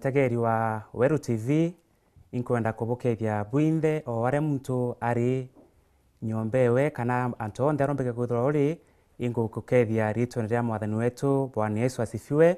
mutegeri wa Weru TV inkwenda kubukethia bwinthe o ware muntu ari nyombewe kana antu onthe arombeke kwithirwa uri ingukukethia ritwa ria mwathani wetu Bwana Yesu asifiwe.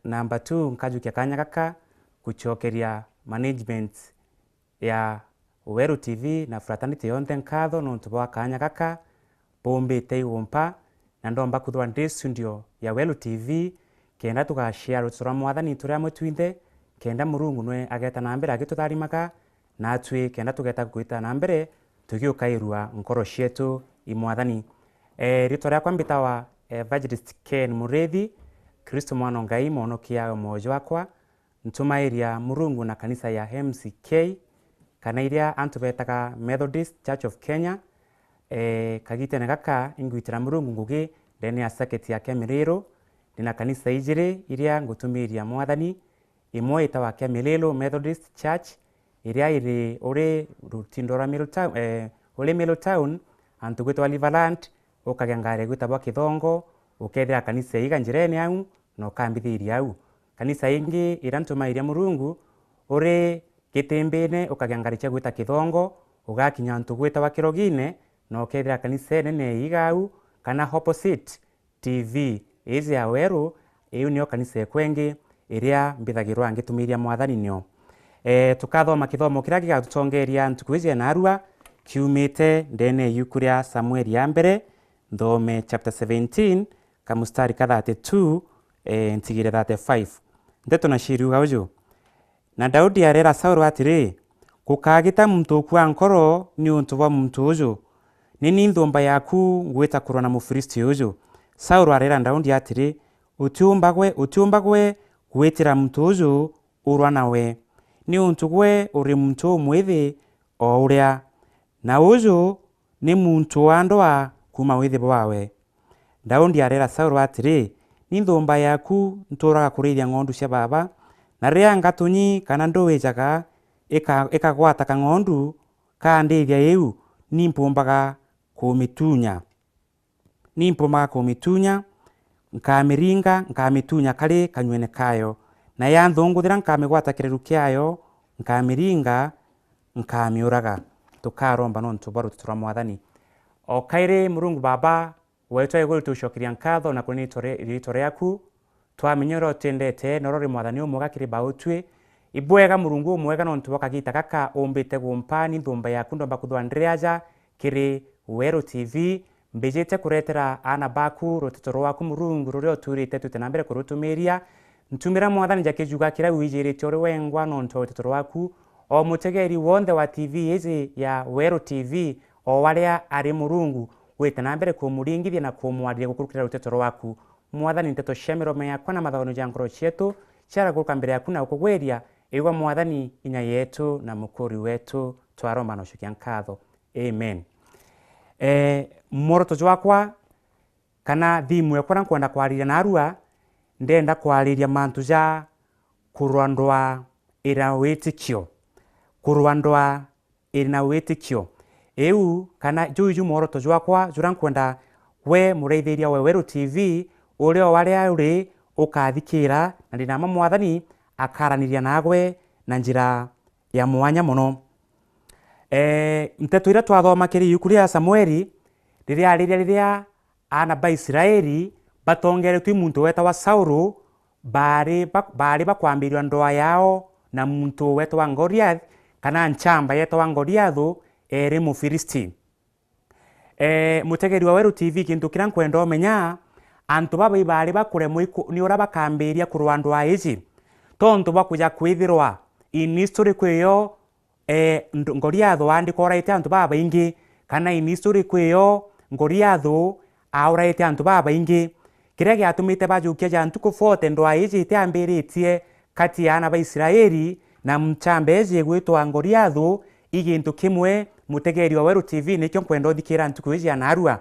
Number 2 nkajukia kanya gaka gucokeria management ya Weru TV na fraternity yonthe nkatho nontu bwa kanya gaka bombite igumpa na ndomba kuthwa ndi studio ya Weru TV kenda tugashare rutsura mwathani turia mwitwinthe kenda Murungu nwe ageta na mbere agitutharimaga na atwi kenda tugeta gwita na mbere tugiukairua nkoro cietu imwathani. Ritwa riakwa mbitawa Evangelist Ken Mureithi Kristo mwana Ngai monokia mojo wakwa ntumairia Murungu na kanisa ya MCK kana iria antu betaga Methodist Church of Kenya. Kagitene gaka ingwitira Murungu ngugi ndene ya saketi ya Kemiriro ndina kanisa ijiri iria ngutumiria mwathani imwe itawa Kemiriro Methodist Church iria iri uri rutindora Middle Town antu gwitwa Liverland ukagengare gwitwa Kithongo ukethira kanisa iga njirene au no kambithiria au kanisa ingi ira ntumairia Murungu uri Gitimbine ukagengaricha gwita Kithongo ugakinya antu gwitwa Kirogine no ukethira kanisa nene iga au kana opposite TV izi ya Weru iu niyo kanisa ekwengi iria mbithagirwa ngitumiria mwathani nio. Tukathoma kithomo kiria gigatutongeria ntukuizie na arua kiumite ndene yukuria Samuel ya mbere ndome chapter 17 kamustari ka 32 ntigire 35 ndeto na shiriuga uju. Na Daudi arera Saulu atiri gukagita muntu kwa nkoro ni untu bwa muntu uju nini nthumba yaku ngwita kurwa na Mufilisti uju. Saulu arera Daudi atiri utiumbagwe gwitira muntu uju urwa nawe ni untu gwe uri muntu mwithi o uria na uju ni muntu wa ndoa kuma withi bwawe. Daudi arera Saulu atiri ni nthumba yaku nturaga kurithia ng'ondu cia baba na ria ngatunyi kana nduwijaga ikagwata ka ng'ondu ka ndithia iu nimpumbaga kumitunya nkamitunya kari kanywene kayo na ya nthunguthira nkamigwata kireru kiayo nkamiringa nkamiuraga. Tukaromba no ntubaru tutura mwathani o kaire Murungu baba wetwa iguru tucokiria nkatho na kuni rito riaku twamenyero tendete norori mwathani umwe kiri bautwi ibwega Murungu umwega no ntuboka gita gaka umbite gumpani nthumba yaku ndomba kuthwa ndiriaja kiri Weru TV mbijite kuretera ana baku rutito rwaku Murungu rurio turite tutena mbere kurutumiria ntumira mwathani jakijuga kira wijirite uri wengwa no rutito rwaku o mutegeri wonde wa TV izi ya Weru TV o waria ari Murungu witena mbere kumuringithia na kumwaria gukurukira rutito rwaku mwathani nteto shemero yakwa na mathaono ja ngoro cietu ciara guka mbere yaku na ukugweria igwa mwathani inya yetu na mukuri wetu twaromba no shukia nkatho amen. Moroto jwakwa kana thimu yakwa nkwenda kwariria na arua ndenda kwariria mantu ja kurwandwa ira witikio eu kana juju moroto jwakwa jura nkwenda we mureithiria we Weru TV urio waria uri ukathikira na ndina mwathani akaraniria nagwe na njira ya mwanya muno. Mteto ira twathoma kiri yukuria Samueli riria ana ba Israeli batongeretwe muntu wetwa Saulu bari bakwambiria ndoa yao na muntu wetwa Goliath kana nchamba yetwa Goliath eri Mufilisti. Mutegeri wa Weru TV kintu kira nkwenda umenya antu baba bari bakuremwe ni ura bakambiria kurwa ndoa ici tontu bakuja kwithirwa in history kwiyo Goliath andikoraite antu baba ingi kana in history kwiyo Goliath auraite antu baba ingi kiria giatumite bajukia ja ntuku 40 ndoa ici itiambiritie kati ya ana ba Israeli na mchambe ezi gwitwa Goliath igintu kimwe. Mutegeri wa Weru TV nikyo nkwenda uthikira ntuku ici ana arua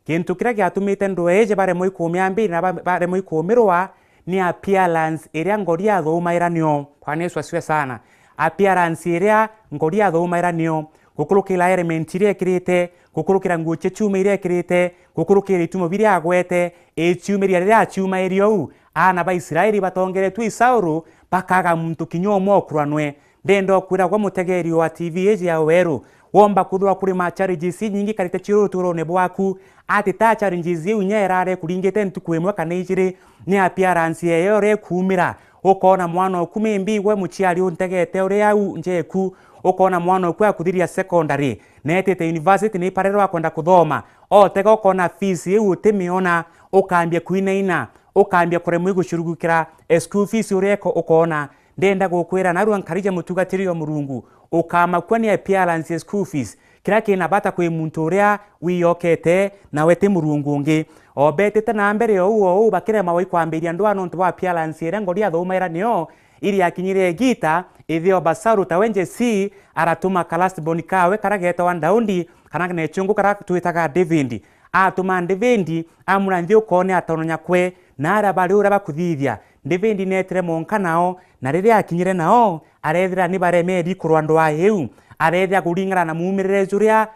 kintu kiria giatumite ndoa ici bare muikumiambiri na bare muikumirwa ni appearance iria Goliath umairanio. Kwa Yesu asiwe sana. Appearance iria Goliath umairanio gukurukira element iria ekirite gukurukira nguo chuma iria ekirite gukurukira itumo biria agwete echumiria riria achumairio ana ba Israeli batongeretwe Saulu bakaga muntu kinyomo kuranwe ndendo kwira kwa mutegeri wa TV eji ya weru womba kuthwa kuri ma challenges nyingi karite chiro turone bwaku ati ta challenges yu nyerare kuringete ntuku emwe kana ijire ni appearance yeyo re kumira ukona mwana okumimbi we muchiari untegete uri au njeku ukona mwana okwa kuthiria secondary netete university ni parerwa kwenda kuthoma otega ukona fees yu utimiona ukambia kuinaina ukambia kuremwe gushurugukira school fees ureko ukona ndenda gukwira naru ankarije mutugatirio murungu ukama kwani appearance school fees kira kina bata kwi muntu uria wiyokete na wete murungu ngi obetete na mbere yo bakire mawe kwambiria ndwano ntu wa appearance ira ngori athomaira nio iri akinyire gita ithio basaru tawenje si aratuma kalast bonikawe karageta wa ndaundi kana ne chungu kara tuitaga David atuma David amura nthio kone atononya kwe na ara bari ura bakuthithia David netre monka nao na riria akinyire nao arethira ni baremeri kurwandu wa yeu arethia kuringana na mumirire juria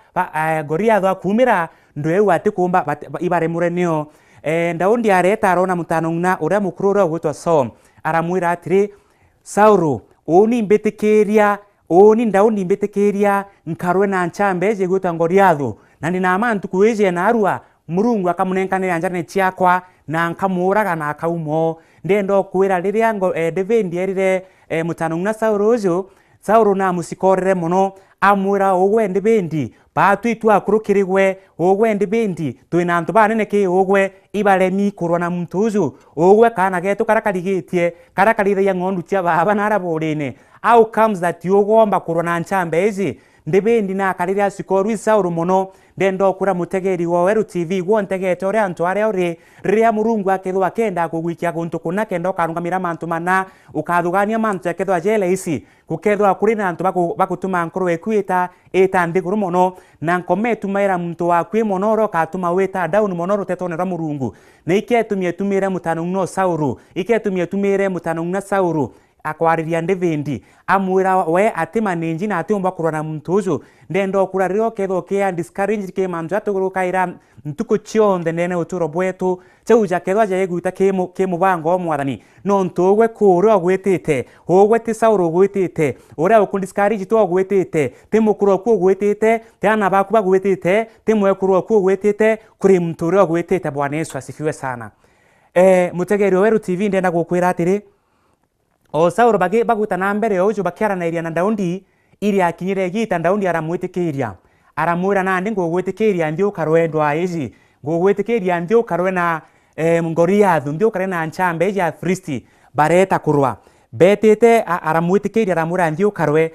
goria thwa kumira ndo eu ati kumba ibare murenio ndaundi areta arona mutano ngna uria mukurura gwitwa Som aramwira atiri Sauro oni mbetikiria oni ndaundi mbetikiria nkarwe na nchambe je gwitwa ngoriathu na ni na mantu kueje na arua murungu akamunenkanira njane chiakwa na nkamuraga na akaumo ndendo kwira riria David erire mutano ngna Sauro ujo Sauro na musikorere muno amwira ogwe David batu itu akurukirigwe ogwe David twina antu banene ki ogwe ibaremi kurwa na muntu uju ogwe kana getu karakarigitie karakarithaia ngondu cia baba na araborene outcomes that yogomba kurwa na nchambe ezi David na akariria sikoru Sauro muno ndendo kura mutegeri wa Weru TV gwontegete ore antu aria uri riria murungu akethwa kenda kugwikia guntu kuna kenda karungamira mantu mana ukathugania mantu akethwa jela isi gukethwa kuri na antu bakutuma nkuru ekwita eta ndiguru muno na nkometumaira muntu wakwi monoro katuma weta down monoro tetonera murungu na iketumie tumire mutano ngno Sauro iketumie tumire mutano ngna Sauro akwariria David amwira we atima ninji na atumba kurana muntu uju ndendo kurario ketho kia discourage ke manju atugurukaira ntuko chionde nene uturo bwetu chauja ketho aje guita kemu bango mwathani no ntogwe kuro gwitite ogwe ti Sauro gwitite ora ukundiscourage to gwitite timukuro ku gwitite tiana baku bagwitite timwekuro ku gwitite kuri muntu ro gwitite. Bwana Yesu asifiwe sana. Mutegeri wa Weru TV ndenda gukwira atiri o Sauro baguta na mbere ojo bakiara na iria na ndaundi iri akinyire gita ndaundi aramwitikiria aramwira na ndi ngogwitikiria ndio karwendwa ezi ngogwitikiria ndio karwe na ngoriathu ndio kare na nchambe ya Kristi bareta kurwa betete aramwitikiria aramwira ndio karwe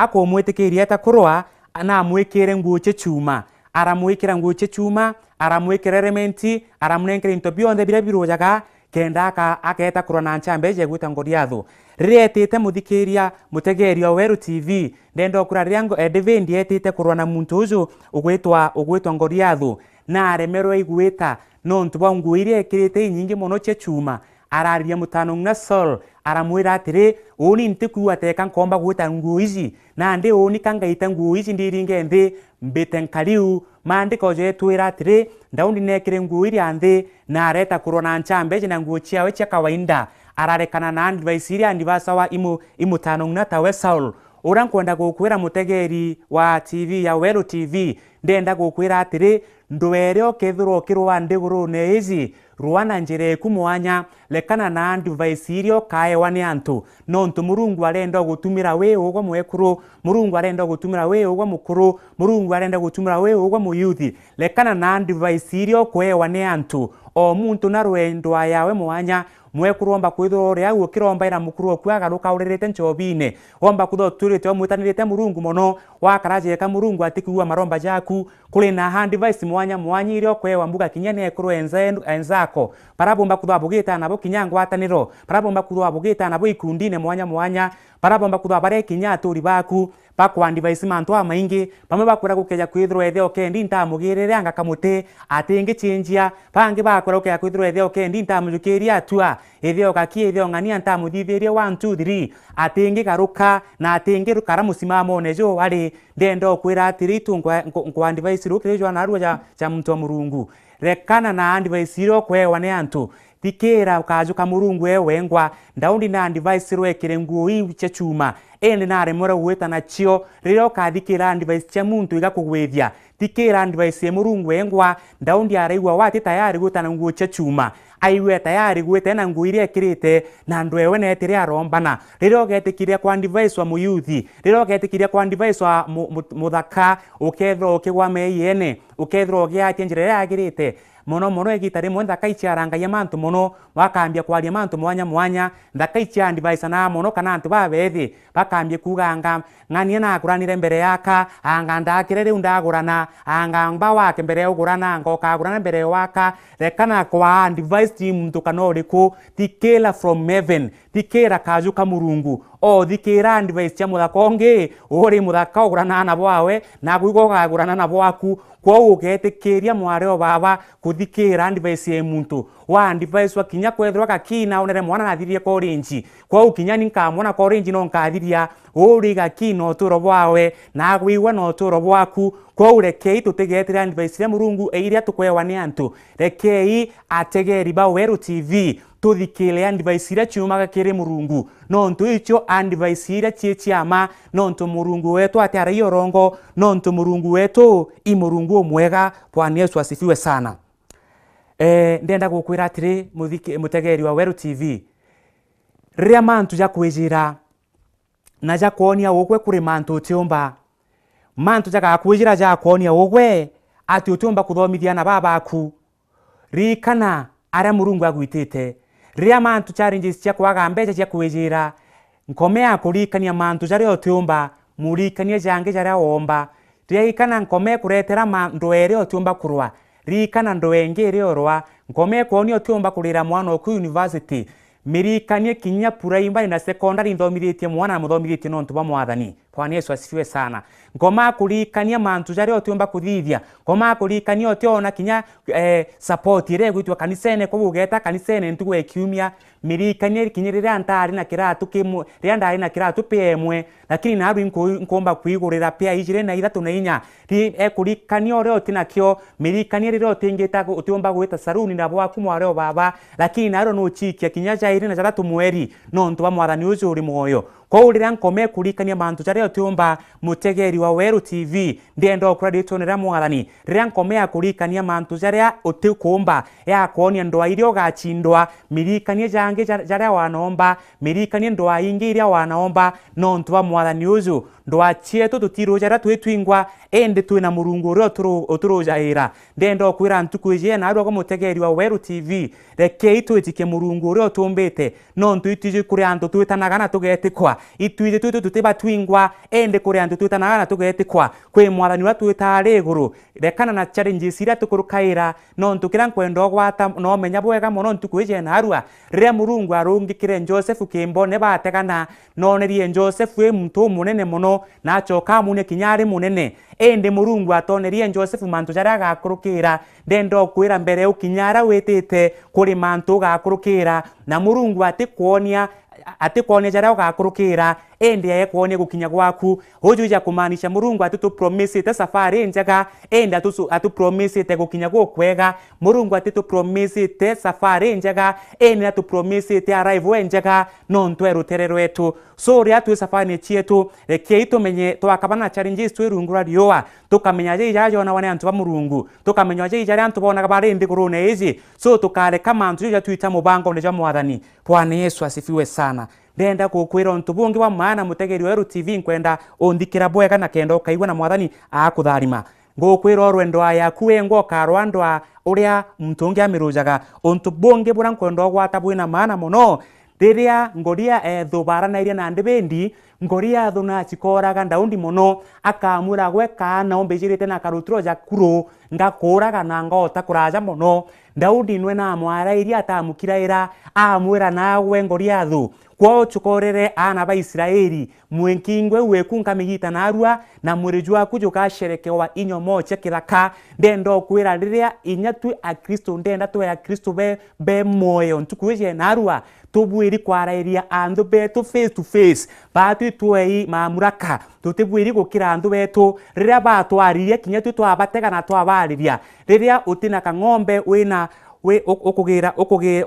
akomwitikiria ta kurwa na amwikire nguche chuma aramwikira nguche chuma aramwikira rementi aramnenkira into bionde bira birojaga kenda aketa kurana nchambe je gwita ngoriathu riretete muthikiria mutegeria Weru TV ndendo kurariango David etete kurana muntu uju ugwitwa ngoriathu na aremerwe igwita no ntuba nguirie kirite nyingi muno che chuma araria mutano ngna Saul aramwira atiri oni ntiku ateka nkomba gwita nguizi na ndi oni kangaita nguizi ndiringe ndi mbitenkaliu maandiko je twira atiri ndaundi nekire nguiri anthi na areta kurona nchambe na nguo chiawe cha kawaida ararekana na advice iri andivasawa imutano ngna tawe Saul ura nkwenda gukwira mutegeri wa TV ya Weru TV ndenda gukwira atiri ndwere okethiro kirwa ndiguru neizi ruana njire kumwanya lekana na advice iri okae wani antu no ntu murungu arenda gutumira we ogwa mwekuru murungu arenda gutumira we ogwa mukuru murungu arenda gutumira we ogwa muyuthi lekana na advice iri okwe wani antu o muntu na rwendo yawe mwanya mwekuromba kwithiro ria gukiromba ira mukuru okwaga rukaurerete nchobine omba kutho turite omwitanirite murungu mono wakaraje ka murungu atikuwa maromba jaku kuri na hand device mwanya iri okwewa mbuga kinyane ekuru enzako parabomba kutho abugita nabo kinyango ataniro parabomba kutho abugita nabo ikundine mwanya parabomba kutho bare kinyaturi baku bakwa device mantu amaingi pamwe bakura gukeja kwithiro ethe okendi ntamugirire anga kamuti atingi chinjia pangi bakura gukeja kwithiro ethe okendi ntamujukiria atua ethe okakie ethe ngania ntamuthitheria 1 2 3 atingi garuka na atingi rukara musimamo nejo ari ndendo kwira atiri ngwa device rukire jo na arua cha muntu wa murungu rekana na device iro kwewa ne antu tikira ukajuka murungu wengwa ndaundi na device rwekire nguo iu cia chuma ende na remora gweta na cio riro kathikira device cia muntu igakugwithia tikira device murungu wengwa ndaundi araigwa wati tayari gutana nguo cia chuma aiwe tayari gwete na nguo iria kirite na ndwewe na etire arombana riro getikiria kwa device wa muyuthi riro getikiria kwa device wa muthaka ukethro ukigwa meyene ukethro giatie njira yagirite mono egitari mo ndaka ichiaranga ya mantu mono wakambia kwaria mantu mwanya ndaka ichia device na mono kana antu babethi bakambia kuganga ngani na aguranire mbere yaka anga ndakirere undagurana anga ngba wake mbere ugurana ngoka agurana mbere waka rekana kwa device team tukanoriku tikela from heaven tikera kajuka murungu o thikira device cia muthakongi uri muthaka ugurana na bwawe na guigo agurana na bwaku kwa ugetikiria mwareo baba kuthikira device ya muntu wa device wakinya kwethwa kakina onere mwana nathirie ko orange kwa ukinya ninkamona ko orange no nkathiria uri gakino turo bwawe na gwiwa no turo bwaku kwa urekei tutegetira device ya murungu eiria tukwewa ni antu rekei ategeri ba Weru TV tuthikile device ira ciumaga kiri murungu nontu icio device ira ciama nontu murungu wetu atiara yorongo nontu murungu wetu i murungu mwega. Bwana Yesu asifiwe sana. Ndenda gukwira atiri mutegeri wa Weru TV ria mantu ja kwijira na ja kuonia ukwe kuri mantu utiumba mantu ja kwijira ja kuonia ukwe ati utiumba kuthomithia na babaku rikana ara murungu agwitite ria mantu challenges cia kwaga mbeca cia kwijira nkomea kurikania mantu jari otiumba murikania jange jari omba rikana nkome kuretera mandu ere otiumba kurwa rikana ndoenge ere orwa nkome kuoni otiumba kurira mwana oku university mirikanie kinya primary na secondary nthomithietie mwana muthomithietie nontu ba mwathani. Bwana Yesu asifiwe sana. Ngoma kurikania mantu jari otiumba kuthithia ngoma kurikania otiona kinya support ire gwitwa kanisene ko gugeta kanisene ntugo ekiumia mirikanie kinyirira ntari na kiratu kimu ria ndari na kiratu pemwe lakini na aru nkomba kuigurira pia ijire na ithatu na inya ri kurikania ore otinakio mirikanie riro otingita otiumba gwita saruni na bwaku mware baba lakini na aro no chikia kinya jairi na jaratu mweri nontu ba mwathani ucio uri moyo kwa urira nkome kurikania mantu jari otiumba mutegeri wa Weru TV ndenda okura ritonera mwathani rira nkome kurikania mantu jari otikumba ya kuonia ndoa irio gachindwa mirikanie jange jari wanomba mirikanie ndoa ingi iria wanaomba nontu ba mwathani ucio ndoa chietu tutiro jara twitwingwa ende twina murungu ro oturojaira ndenda okwira ntukuje na aro mutegeri wa Weru TV reke itwitike murungu ro tumbete nontu itije kuri antu twitanaga na tugetikwa itwije tuteba twingwa ende kuri antu twitanaga na tugetikwa kwe mwathani wa twitare iguru rekana na challenges ira tukurukaira nontu kira nkwendo gwata no menya bwega mono ntukuje na arua ria murungu arungikire Joseph Kimbo ne bategana nonerie Joseph we muntu munene mono na choka mune kinyari munene ende murungu atonerie Joseph mantu jara gakurukira ndendo kwira mbere ukinyara wetete kuri mantu gakurukira na murungu atikuonia jara gakurukira ende yekuonia gukinya gwaku hojuja kumanisha murungu atutu promise te safari njega ende atu promise te gukinya gokwega murungu atutu promise te safari njega ende atu promise te arrive njega nontu eruterero etu so ria tu safari chietu reke itumenye twakabana challenges twirungura rioa tukamenya je jajo na wane antu ba murungu tukamenya je jari antu bona kabare ndi kurune ezi so tukale kama antu ja tuita mubango ne ja mwathani. Bwana Yesu asifiwe sana. Ndenda kukwira untu bungi wa maana mutegeri wa Weru TV nkwenda ondikira bwega na kendo kaigwa na mwathani akutharima ngukwira rwendo aya kuengo karwandwa uria mtungi amirujaga untu bungi bura nkwenda gwata bwina maana muno riria ngoria thubara na iria na ndibendi ngoria thuna chikoraga ndaundi muno akamura gweka na ombejirite na karutro ja kuro ngakuraga na ngota kuraja muno ndaundi nwe na mwara iria atamukiraira amwira nawe ngoria thu kwa chukorere ana ba Israeli mwenkingwe wekunka migita narua na murejua kujuka sherekewa inyo moche kiraka ndendo kwira riria inyatu a Kristo ndenda to ya Kristo be moyo ntukuje narua tubwiri kwarairia andu betu face to face batu twei mamuraka tutibwiri gukira andu betu riria batwaririe kinya tu twabatega na twabariria riria utina ka ng'ombe wina we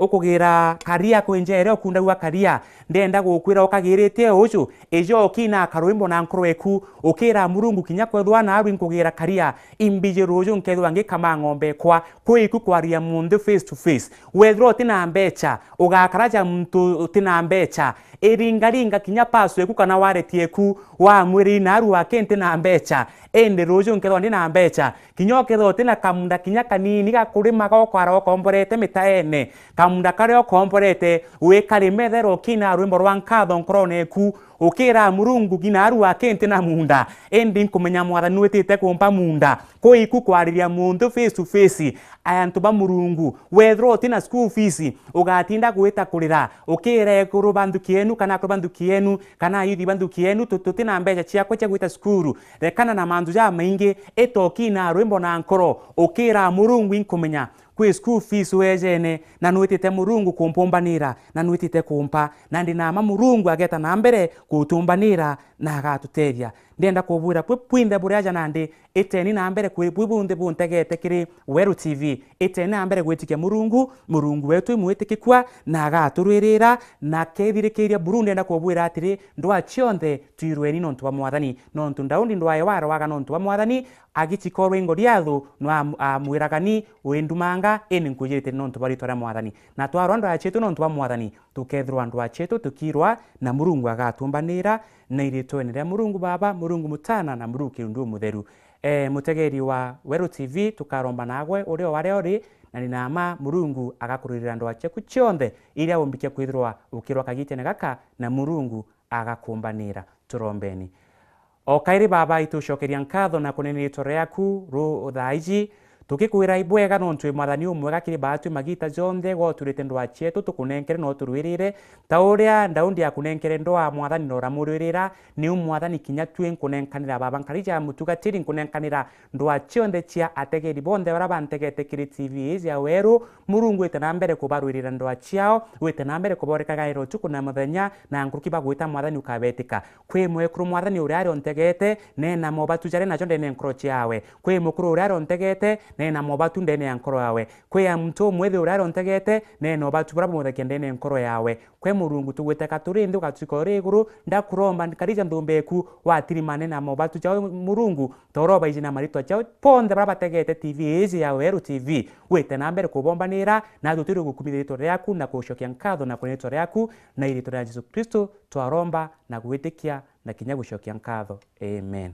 ukugira karia kwenjere okunda gwa karia ndenda gukwira ukagirite ucu ejo kina karwimbo na nkroeku ukira murungu kinya kwethwa na aru nkugira karia imbije rojo nkethwa ngikama ng'ombe kwa kwiku kwaria mundu face to face wethro tina mbecha ugakaraja muntu tina mbecha eringaringa kinya paso eku kana waretieku wa mwiri na aru akente na mbecha ende rojo nkethwa ndina mbecha kinyo ketho tina kamunda kinya kanini gakurima gokwara okomborete mitaene kamunda kare okomborete wekari methero kina rwimbo rwa nkatho nkroneku ukira murungu kina aru akente na munda endi nkumenya mwathani wetite kumpa munda koiku kwariria mundu face to face ayantu ba murungu wethro tina school fees ugatinda gwita kurira ukire kurubandukienu kana kurubandukienu kana yuthi bandukienu tutina mbeca ciakwa cia gwita skuru rekana na mandu ja maingi etokina rwimbo na nkoro ukira murungu inkumenya kwi school fees wejene na nwitite murungu kumpumbanira na nwitite kumpa na ndinama murungu ageta na mbere kutumbanira na agatuteria ndenda kubwira pwinde buraja nandi eteni na mbere kwi bwibunde buntegete kiri Weru TV eteni na mbere gwitikia murungu wetu imwitikikwa na agaturwirira na kethirikiria Burundi ndenda kubwira atiri ndwa chionde tuirweni nontu wa mwathani nontu ndaundi ndwaye waro waga nontu wa mwathani agichikorwo ingo riathu no amwiragani wendumanga eni nkujirite nontu bari twara mwathani na twaro ndo achetu nontu wa mwathani tukethirwa ndo achetu tukirwa na murungu agatumbanira na iritweni ria murungu baba murungu mutana na murungu kirundu mutheru mutegeri wa Weru TV tukaromba nagwe urio ware ori na ninama murungu agakuririra ndo acheku chionde iria umbikia kwithirwa ukirwa kagitene gaka na murungu agakumbanira turombeni o kairi baba itucokeria nkatho na kunene tore yaku ru thaiji tukikwira ibwega nontu mwathani umwega kiri batu magita jonde goturite ndwa chetu tukunenkere no turwirire ta uria ndaundi akunenkere ndwa mwathani no ramurwirira ni mwathani kinya twe nkunenkanira baba nkarija mutugatiri nkunenkanira ndwa chionde chia ategeri bonde bara bantegete kiri TV izi ya Weru murungu ite na mbere kubarwirira ndwa chiao wite na mbere kuboreka gairo tuku na muthenya na nguruki bagwita mwathani ukabetika kwi mwekuru mwathani uria ari ontegete nena mobatu jare na jonde ne nkrochi yawe kwi mukuru uria ari ontegete nena mobatu ndene ya nkoro yawe kwe ya mtu mwethe uraro ntegete nena obatu bura mutheke ndene nkoro yawe kwe murungu tugweteka turindi ugatukore iguru ndakuromba ndikarija ndumbeku watirimane na mobatu chao murungu toroba ijina marito chao ponde baba tegete TV izi ya Weru TV wete na mbere kubombanira na tutiri gukumira itore yaku na kushokia nkatho na kunena itore yaku na itore ya Yesu Kristo twaromba na gwitikia na kinya gushokia nkatho amen.